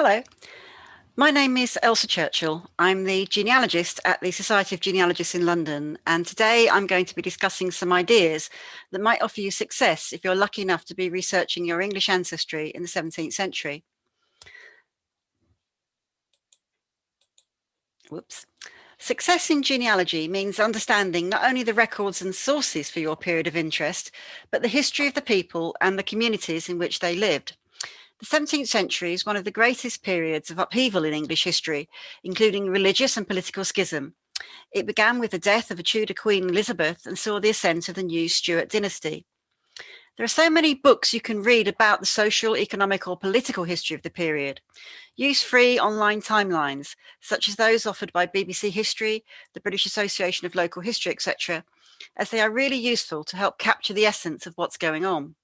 Hello, my name is Elsa Churchill. I'm the genealogist at the Society of Genealogists in London, and today I'm going to be discussing some ideas that might offer you success if you're lucky enough to be researching your English ancestry in the 17th century. Whoops. Success in genealogy means understanding not only the records and sources for your period of interest, but the history of the people and the communities in which they lived. The 17th century is one of the greatest periods of upheaval in English history, including religious and political schism. It began with the death of a Tudor Queen Elizabeth and saw the ascent of the new Stuart dynasty. There are so many books you can read about the social, economic, or political history of the period. Use free online timelines, such as those offered by BBC History, the British Association of Local History, etc., as they are really useful to help capture the essence of what's going on.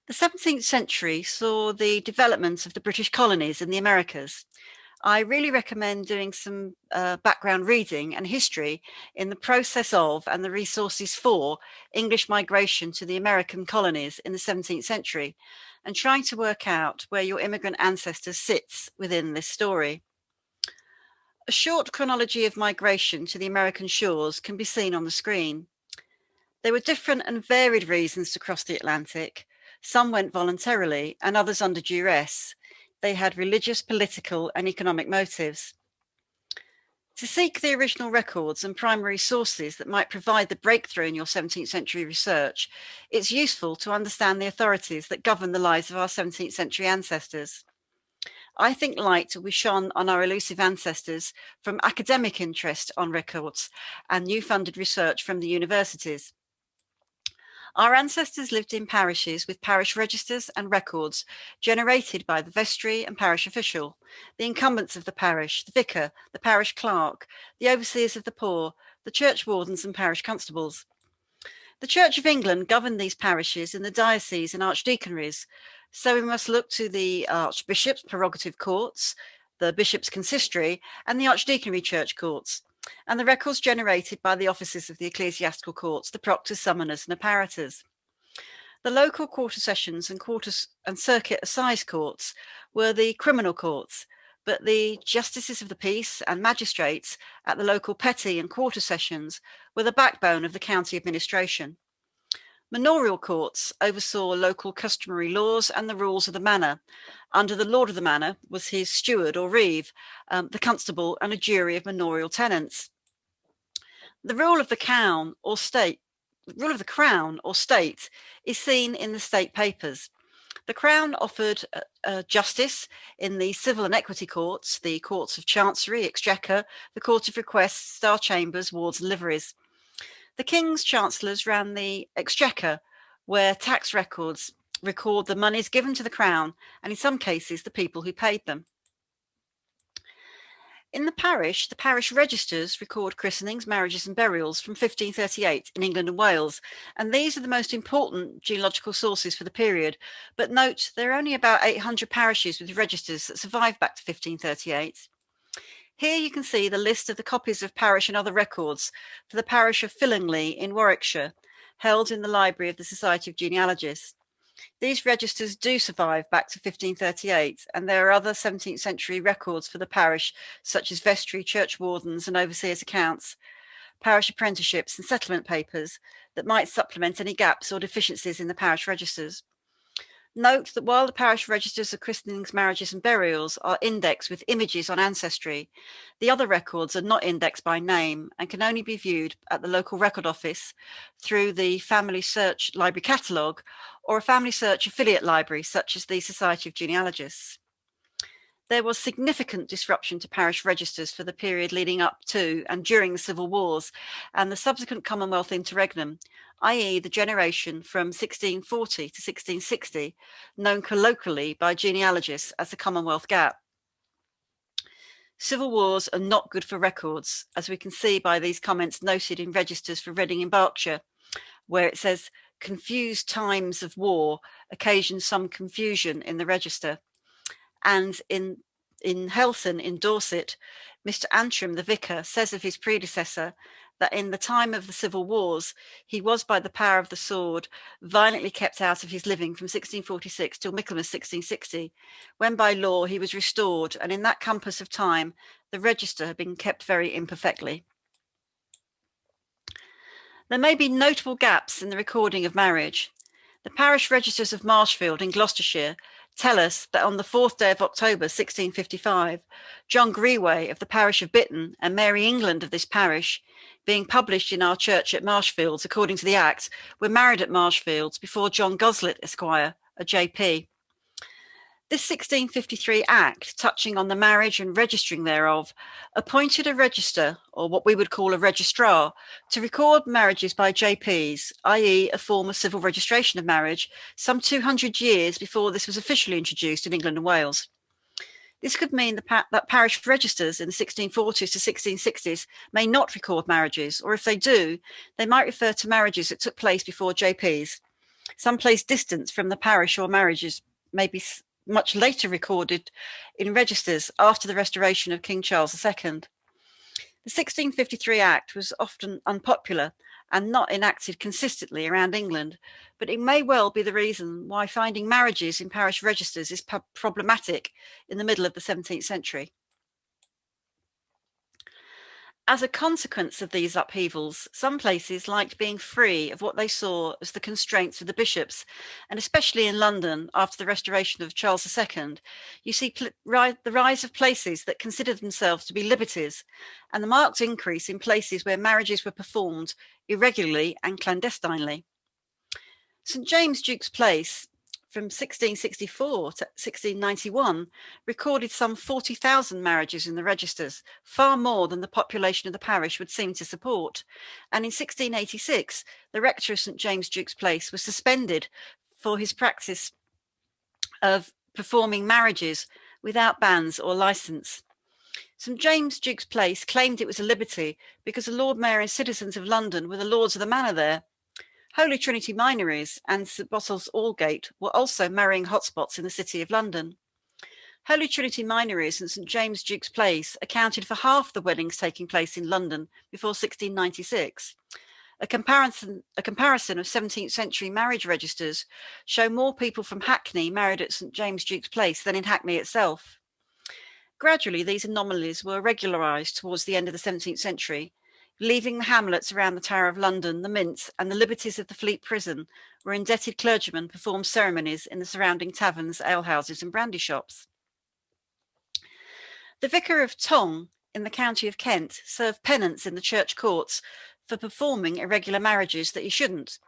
The 17th century saw the development of the British colonies in the Americas. I really recommend doing some background reading and history in the process of and the resources for English migration to the American colonies in the 17th century and trying to work out where your immigrant ancestor sits within this story. A short chronology of migration to the American shores can be seen on the screen. There were different and varied reasons to cross the Atlantic. Some went voluntarily and others under duress. They had religious, political, and economic motives. To seek the original records and primary sources that might provide the breakthrough in your 17th century research, it's useful to understand the authorities that govern the lives of our 17th century ancestors. I think light will be shone on our elusive ancestors from academic interest on records and new funded research from the universities. Our ancestors lived in parishes with parish registers and records generated by the vestry and parish official, the incumbents of the parish, the vicar, the parish clerk, the overseers of the poor, the church wardens and parish constables. The Church of England governed these parishes in the dioceses and archdeaconries, so we must look to the archbishop's prerogative courts, the bishop's consistory, and the archdeaconry church courts, and the records generated by the officers of the ecclesiastical courts, the proctors, summoners, and apparitors. The local quarter sessions and circuit assize courts were the criminal courts, but the justices of the peace and magistrates at the local petty and quarter sessions were the backbone of the county administration. Manorial courts oversaw local customary laws and the rules of the manor. Under the lord of the manor was his steward or reeve, the constable, and a jury of manorial tenants. The rule of the crown or state is seen in the state papers. The Crown offered justice in the civil and equity courts, the courts of chancery, exchequer, the court of requests, star chambers, wards, and liveries. The King's chancellors ran the exchequer, where tax records record the monies given to the Crown, and in some cases, the people who paid them. In the parish registers record christenings, marriages, and burials from 1538 in England and Wales, and these are the most important genealogical sources for the period. But note, there are only about 800 parishes with registers that survive back to 1538. Here you can see the list of the copies of parish and other records for the parish of Fillingley in Warwickshire, held in the library of the Society of Genealogists. These registers do survive back to 1538, and there are other 17th century records for the parish, such as vestry, church wardens, and overseers' accounts, parish apprenticeships, and settlement papers that might supplement any gaps or deficiencies in the parish registers. Note that while the parish registers of christenings, marriages, and burials are indexed with images on ancestry, the other records are not indexed by name and can only be viewed at the local record office through the FamilySearch library catalogue or a FamilySearch affiliate library, such as the Society of Genealogists. There was significant disruption to parish registers for the period leading up to and during the civil wars and the subsequent Commonwealth interregnum, i.e. the generation from 1640 to 1660, known colloquially by genealogists as the Commonwealth Gap. Civil wars are not good for records, as we can see by these comments noted in registers for Reading in Berkshire, where it says, "Confused times of war occasion some confusion in the register." And in Helton in Dorset, Mr. Antrim, the vicar, says of his predecessor, that in the time of the civil wars, he was by the power of the sword violently kept out of his living from 1646 till Michaelmas 1660, when by law he was restored, and in that compass of time the register had been kept very imperfectly. There may be notable gaps in the recording of marriage. The parish registers of Marshfield in Gloucestershire tell us that on the 4th day of October 1655, John Greway of the parish of Bitton and Mary England of this parish, being published in our church at Marshfields according to the Act, were married at Marshfields before John Goslet, Esquire, a JP. This 1653 Act, touching on the marriage and registering thereof, appointed a register, or what we would call a registrar, to record marriages by JPs, i.e. a form of civil registration of marriage, some 200 years before this was officially introduced in England and Wales. This could mean that parish registers in the 1640s to 1660s may not record marriages, or if they do, they might refer to marriages that took place before JPs. Some place distant from the parish or marriages may be much later recorded in registers after the restoration of King Charles II. The 1653 Act was often unpopular and not enacted consistently around England, but it may well be the reason why finding marriages in parish registers is problematic in the middle of the 17th century. As a consequence of these upheavals, some places liked being free of what they saw as the constraints of the bishops, and especially in London after the restoration of Charles II, you see the rise of places that considered themselves to be liberties, and the marked increase in places where marriages were performed irregularly and clandestinely. St James Duke's Place, from 1664 to 1691, recorded some 40,000 marriages in the registers, far more than the population of the parish would seem to support. And in 1686, the rector of St James Duke's Place was suspended for his practice of performing marriages without banns or licence. St James Duke's Place claimed it was a liberty because the Lord Mayor and citizens of London were the lords of the manor there. Holy Trinity Minories and St Bottles Aldgate were also marrying hotspots in the City of London. Holy Trinity Minories and St James Duke's Place accounted for half the weddings taking place in London before 1696. A comparison of 17th century marriage registers show more people from Hackney married at St James Duke's Place than in Hackney itself. Gradually, these anomalies were regularised towards the end of the 17th century, leaving the hamlets around the Tower of London, the Mints, and the liberties of the Fleet Prison, where indebted clergymen performed ceremonies in the surrounding taverns, alehouses, and brandy shops. The Vicar of Tong in the county of Kent served penance in the church courts for performing irregular marriages that he shouldn't.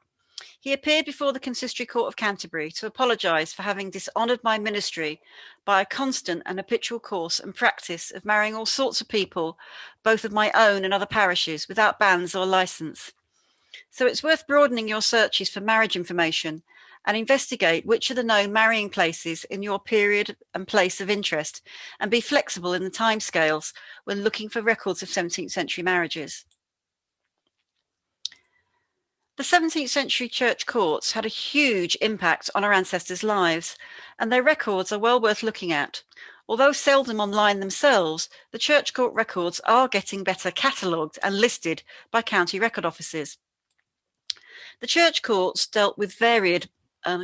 He appeared before the Consistory Court of Canterbury to apologise for having dishonoured my ministry by a constant and habitual course and practice of marrying all sorts of people, both of my own and other parishes, without banns or licence. So it's worth broadening your searches for marriage information and investigate which are the known marrying places in your period and place of interest, and be flexible in the timescales when looking for records of 17th century marriages. The 17th century church courts had a huge impact on our ancestors' lives, and their records are well worth looking at. Although seldom online themselves, the church court records are getting better catalogued and listed by county record offices. The church courts dealt with varied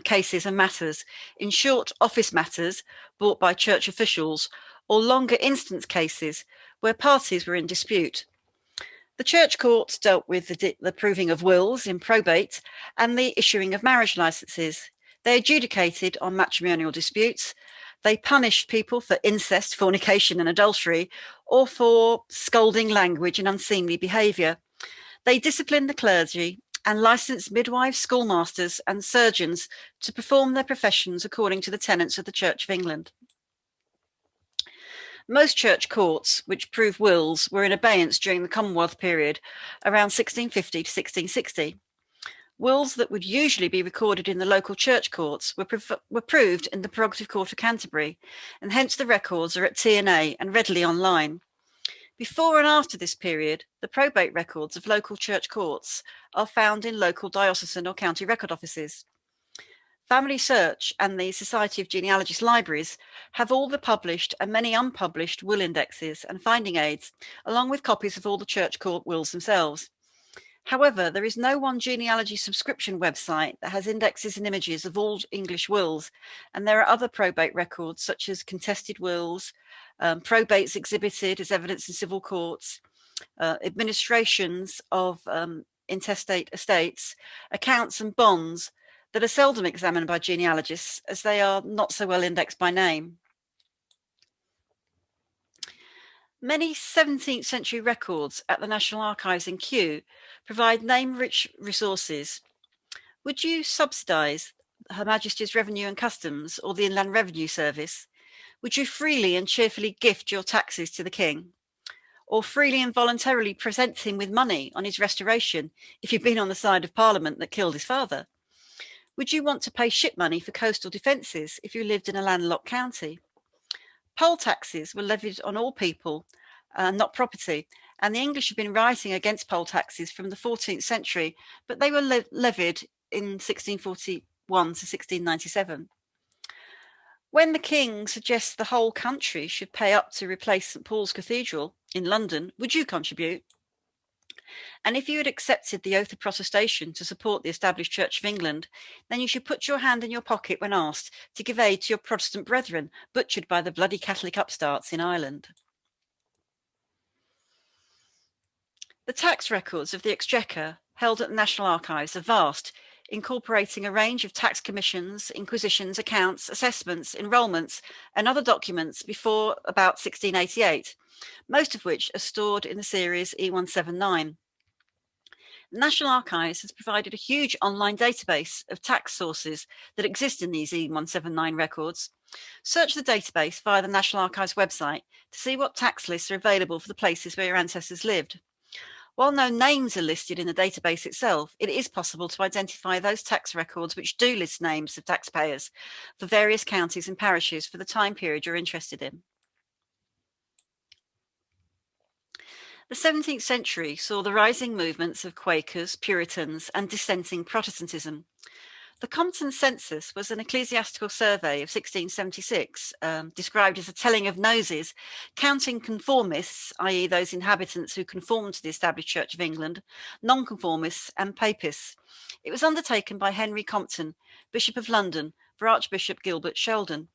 cases and matters, in short office matters brought by church officials, or longer instance cases where parties were in dispute. The church courts dealt with the proving of wills in probate and the issuing of marriage licenses. They adjudicated on matrimonial disputes. They punished people for incest, fornication, and adultery, or for scolding language and unseemly behaviour. They disciplined the clergy and licensed midwives, schoolmasters, and surgeons to perform their professions according to the tenets of the Church of England. Most church courts which proved wills were in abeyance during the Commonwealth period, around 1650 to 1660. Wills that would usually be recorded in the local church courts were proved in the Prerogative Court of Canterbury, and hence the records are at T&A and readily online. Before and after this period, the probate records of local church courts are found in local diocesan or county record offices. FamilySearch and the Society of Genealogists libraries have all the published and many unpublished will indexes and finding aids, along with copies of all the church court wills themselves. However, there is no one genealogy subscription website that has indexes and images of all English wills, and there are other probate records such as contested wills, probates exhibited as evidence in civil courts, administrations of intestate estates, accounts and bonds that are seldom examined by genealogists as they are not so well indexed by name. Many 17th century records at the National Archives in Kew provide name-rich resources. Would you subsidise Her Majesty's Revenue and Customs or the Inland Revenue Service? Would you freely and cheerfully gift your taxes to the King? Or freely and voluntarily present him with money on his restoration if you've been on the side of Parliament that killed his father? Would you want to pay ship money for coastal defences if you lived in a landlocked county? Poll taxes were levied on all people, not property, and the English have been writing against poll taxes from the 14th century, but they were levied in 1641 to 1697. When the King suggests the whole country should pay up to replace St Paul's Cathedral in London, would you contribute? And if you had accepted the oath of protestation to support the established Church of England, then you should put your hand in your pocket when asked to give aid to your Protestant brethren butchered by the bloody Catholic upstarts in Ireland. The tax records of the Exchequer held at the National Archives are vast, incorporating a range of tax commissions, inquisitions, accounts, assessments, enrolments, and other documents before about 1688, most of which are stored in the series E179. The National Archives has provided a huge online database of tax sources that exist in these E179 records. Search the database via the National Archives website to see what tax lists are available for the places where your ancestors lived. While no names are listed in the database itself, it is possible to identify those tax records which do list names of taxpayers for various counties and parishes for the time period you're interested in. The 17th century saw the rising movements of Quakers, Puritans, and dissenting Protestantism. The Compton Census was an ecclesiastical survey of 1676, described as a telling of noses, counting conformists, i.e. those inhabitants who conformed to the established Church of England, nonconformists and papists. It was undertaken by Henry Compton, Bishop of London, for Archbishop Gilbert Sheldon.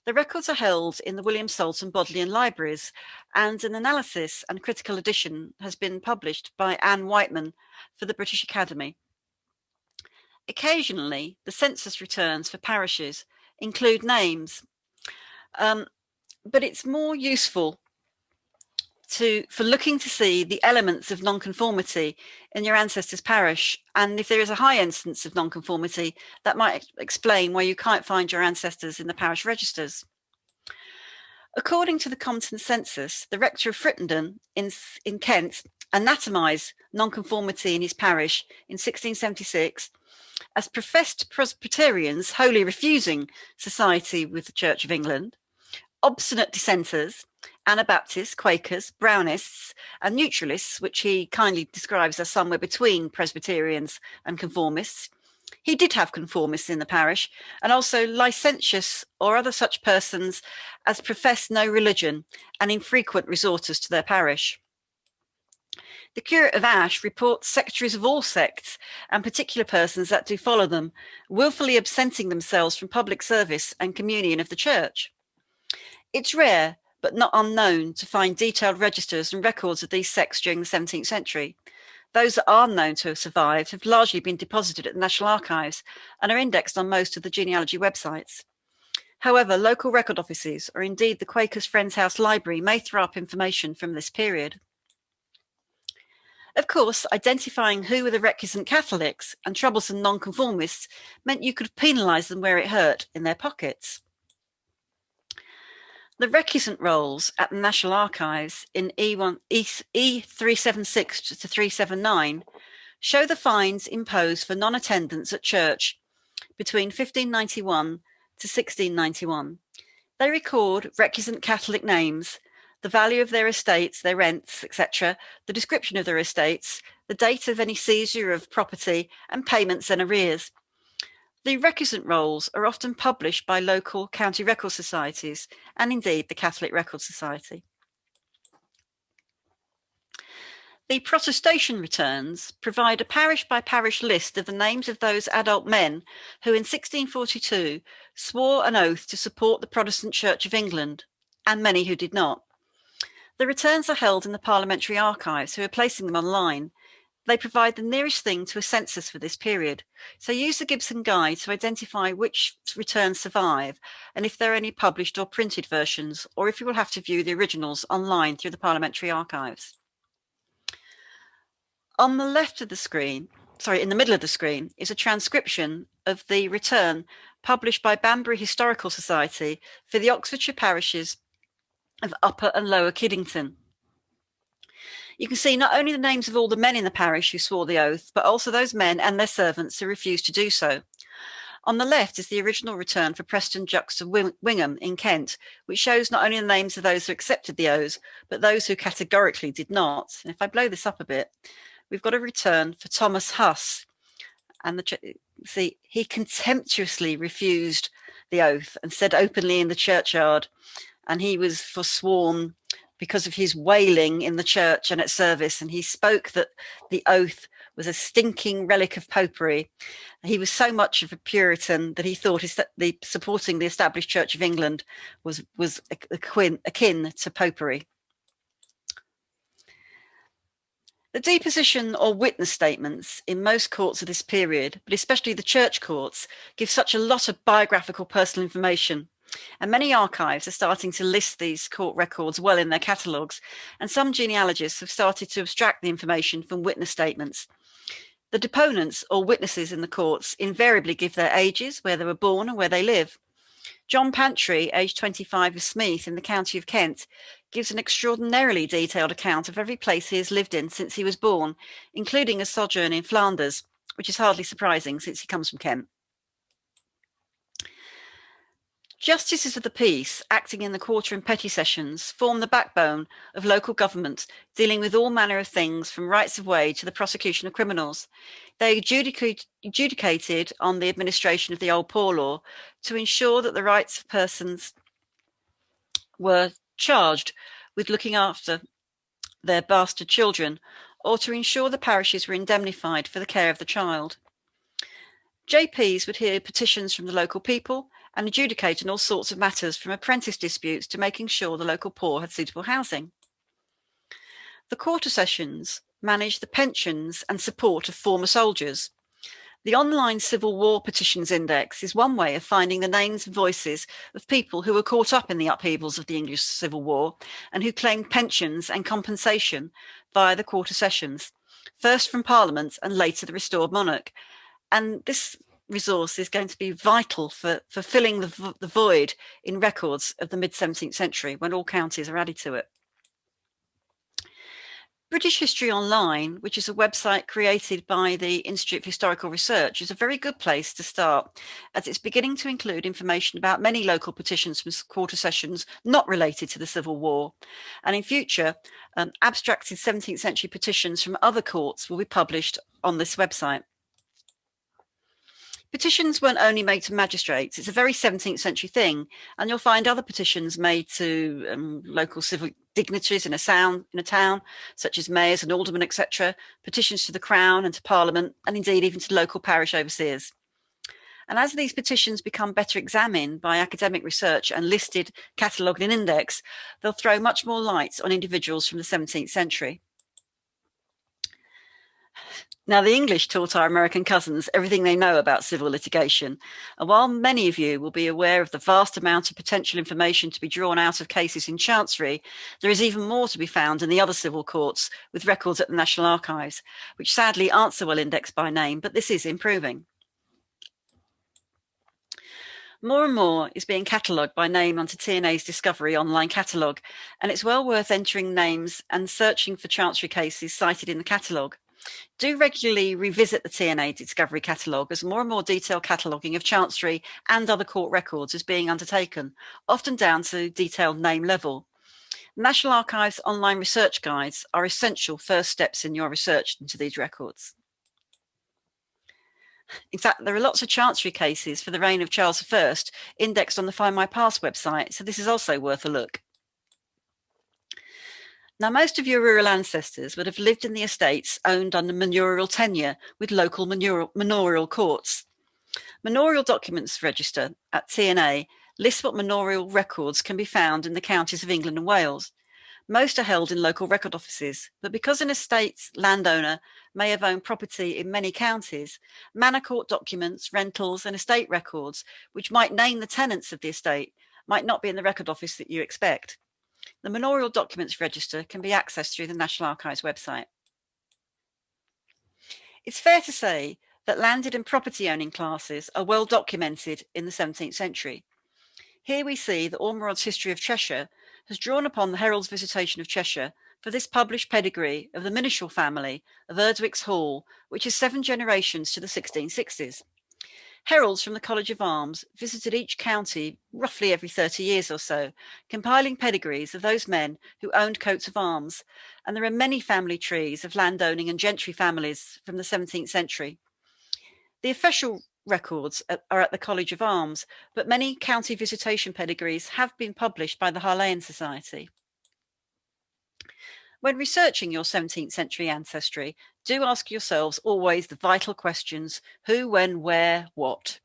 The records are held in the William Salton Bodleian Libraries, and an analysis and critical edition has been published by Anne Whiteman for the British Academy. Occasionally, the census returns for parishes include names, but it's more useful for looking to see the elements of nonconformity in your ancestor's parish, and if there is a high instance of nonconformity, that might explain why you can't find your ancestors in the parish registers. According to the Compton Census, the rector of Frittenden in Kent anatomized nonconformity in his parish in 1676 as professed Presbyterians wholly refusing society with the Church of England, obstinate dissenters, Anabaptists, Quakers, Brownists, and Neutralists, which he kindly describes as somewhere between Presbyterians and conformists. He did have conformists in the parish, and also licentious or other such persons as profess no religion and infrequent resorters to their parish. The curate of Ash reports secretaries of all sects and particular persons that do follow them, wilfully absenting themselves from public service and communion of the church. It's rare, but not unknown, to find detailed registers and records of these sects during the 17th century. Those that are known to have survived have largely been deposited at the National Archives and are indexed on most of the genealogy websites. However, local record offices, or indeed the Quakers' Friends House Library, may throw up information from this period. Of course, identifying who were the recusant Catholics and troublesome nonconformists meant you could penalise them where it hurt, in their pockets. The recusant rolls at the National Archives in E376 to 379 show the fines imposed for non-attendance at church between 1591 to 1691. They record recusant Catholic names, the value of their estates, their rents, etc., the description of their estates, the date of any seizure of property, and payments and arrears. The recusant rolls are often published by local county record societies and indeed the Catholic Record Society. The protestation returns provide a parish-by-parish list of the names of those adult men who in 1642 swore an oath to support the Protestant Church of England, and many who did not. The returns are held in the Parliamentary Archives, who are placing them online. They provide the nearest thing to a census for this period. So use the Gibson Guide to identify which returns survive and if there are any published or printed versions, or if you will have to view the originals online through the Parliamentary Archives. On the left of the screen, in the middle of the screen, is a transcription of the return published by Banbury Historical Society for the Oxfordshire parishes of Upper and Lower Kiddington. You can see not only the names of all the men in the parish who swore the oath, but also those men and their servants who refused to do so. On the left is the original return for Preston Juxta Wingham in Kent, which shows not only the names of those who accepted the oaths, but those who categorically did not. And if I blow this up a bit, we've got a return for Thomas Huss. And he contemptuously refused the oath and said openly in the churchyard, and he was forsworn because of his wailing in the church and at service, and he spoke that the oath was a stinking relic of popery. He was so much of a Puritan that he thought supporting the established Church of England was akin to popery. The deposition or witness statements in most courts of this period, but especially the church courts, give such a lot of biographical personal information. And many archives are starting to list these court records well in their catalogues, and some genealogists have started to abstract the information from witness statements. The deponents or witnesses in the courts invariably give their ages, where they were born and where they live. John Pantry, aged 25 of Smeeth in the county of Kent, gives an extraordinarily detailed account of every place he has lived in since he was born, including a sojourn in Flanders, which is hardly surprising since he comes from Kent. Justices of the peace, acting in the quarter and petty sessions, form the backbone of local government, dealing with all manner of things from rights of way to the prosecution of criminals. They adjudicated on the administration of the Old Poor Law to ensure that the rights of persons were charged with looking after their bastard children, or to ensure the parishes were indemnified for the care of the child. JPs would hear petitions from the local people and adjudicate on all sorts of matters, from apprentice disputes to making sure the local poor had suitable housing. The quarter sessions manage the pensions and support of former soldiers. The online Civil War Petitions Index is one way of finding the names and voices of people who were caught up in the upheavals of the English Civil War and who claimed pensions and compensation via the quarter sessions, first from Parliament and later the restored monarch. And this resource is going to be vital for filling the void in records of the mid-17th century when all counties are added to it. British History Online, which is a website created by the Institute for Historical Research, is a very good place to start, as it's beginning to include information about many local petitions from quarter sessions not related to the Civil War. And in future, abstracted 17th century petitions from other courts will be published on this website. Petitions weren't only made to magistrates, it's a very 17th century thing, and you'll find other petitions made to local civil dignitaries in a town, such as mayors and aldermen, etc., petitions to the Crown and to Parliament, and indeed even to local parish overseers. And as these petitions become better examined by academic research and listed, catalogued and indexed, they'll throw much more light on individuals from the 17th century. Now, the English taught our American cousins everything they know about civil litigation. And while many of you will be aware of the vast amount of potential information to be drawn out of cases in Chancery, there is even more to be found in the other civil courts with records at the National Archives, which sadly aren't so well indexed by name, but this is improving. More and more is being catalogued by name onto TNA's Discovery online catalogue, and it's well worth entering names and searching for Chancery cases cited in the catalogue. Do regularly revisit the TNA Discovery catalogue, as more and more detailed cataloguing of Chancery and other court records is being undertaken, often down to detailed name level. National Archives online research guides are essential first steps in your research into these records. In fact, there are lots of chancery cases for the reign of Charles I indexed on the Find My Past website, so this is also worth a look. Now, most of your rural ancestors would have lived in the estates owned under manorial tenure with local manorial courts. Manorial Documents Register at TNA lists what manorial records can be found in the counties of England and Wales. Most are held in local record offices, but because an estate's landowner may have owned property in many counties, manor court documents, rentals, and estate records, which might name the tenants of the estate, might not be in the record office that you expect. The Manorial Documents Register can be accessed through the National Archives website. It's fair to say that landed and property owning classes are well documented in the 17th century. Here we see that Ormerod's History of Cheshire has drawn upon the Herald's Visitation of Cheshire for this published pedigree of the Minishall family of Erdwick's Hall, which is 7 generations to the 1660s. Heralds from the College of Arms visited each county roughly every 30 years or so, compiling pedigrees of those men who owned coats of arms, and there are many family trees of landowning and gentry families from the 17th century. The official records are at the College of Arms, but many county visitation pedigrees have been published by the Harleian Society. When researching your 17th century ancestry, do ask yourselves always the vital questions: who, when, where, what.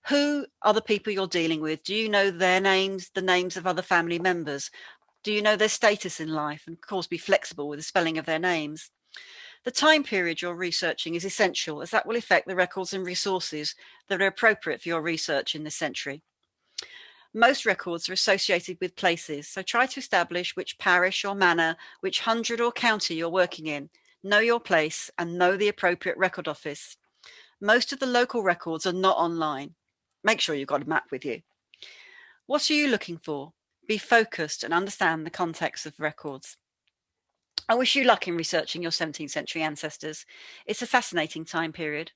Who are the people you're dealing with? Do you know their names, the names of other family members? Do you know their status in life? And of course, be flexible with the spelling of their names. The time period you're researching is essential, as that will affect the records and resources that are appropriate for your research in this century. Most records are associated with places, so try to establish which parish or manor, which hundred or county you're working in. Know your place and know the appropriate record office. Most of the local records are not online. Make sure you've got a map with you. What are you looking for? Be focused and understand the context of records. I wish you luck in researching your 17th century ancestors. It's a fascinating time period.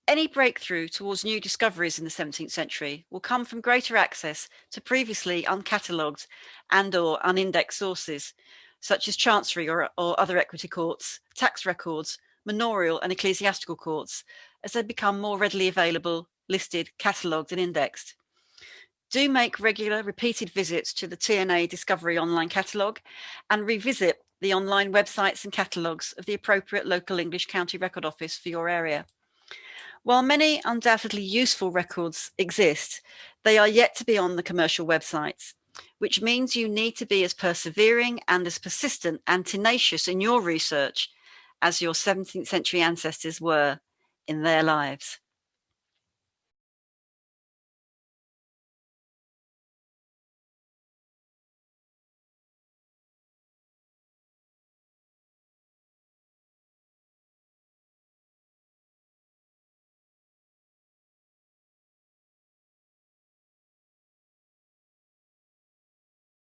Any breakthrough towards new discoveries in the 17th century will come from greater access to previously uncatalogued and/or unindexed sources, such as chancery or other equity courts, tax records, manorial and ecclesiastical courts, as they become more readily available, listed, catalogued and indexed. Do make regular, repeated visits to the TNA Discovery online catalogue and revisit the online websites and catalogues of the appropriate local English County Record Office for your area. While many undoubtedly useful records exist, they are yet to be on the commercial websites, which means you need to be as persevering and as persistent and tenacious in your research as your 17th century ancestors were in their lives.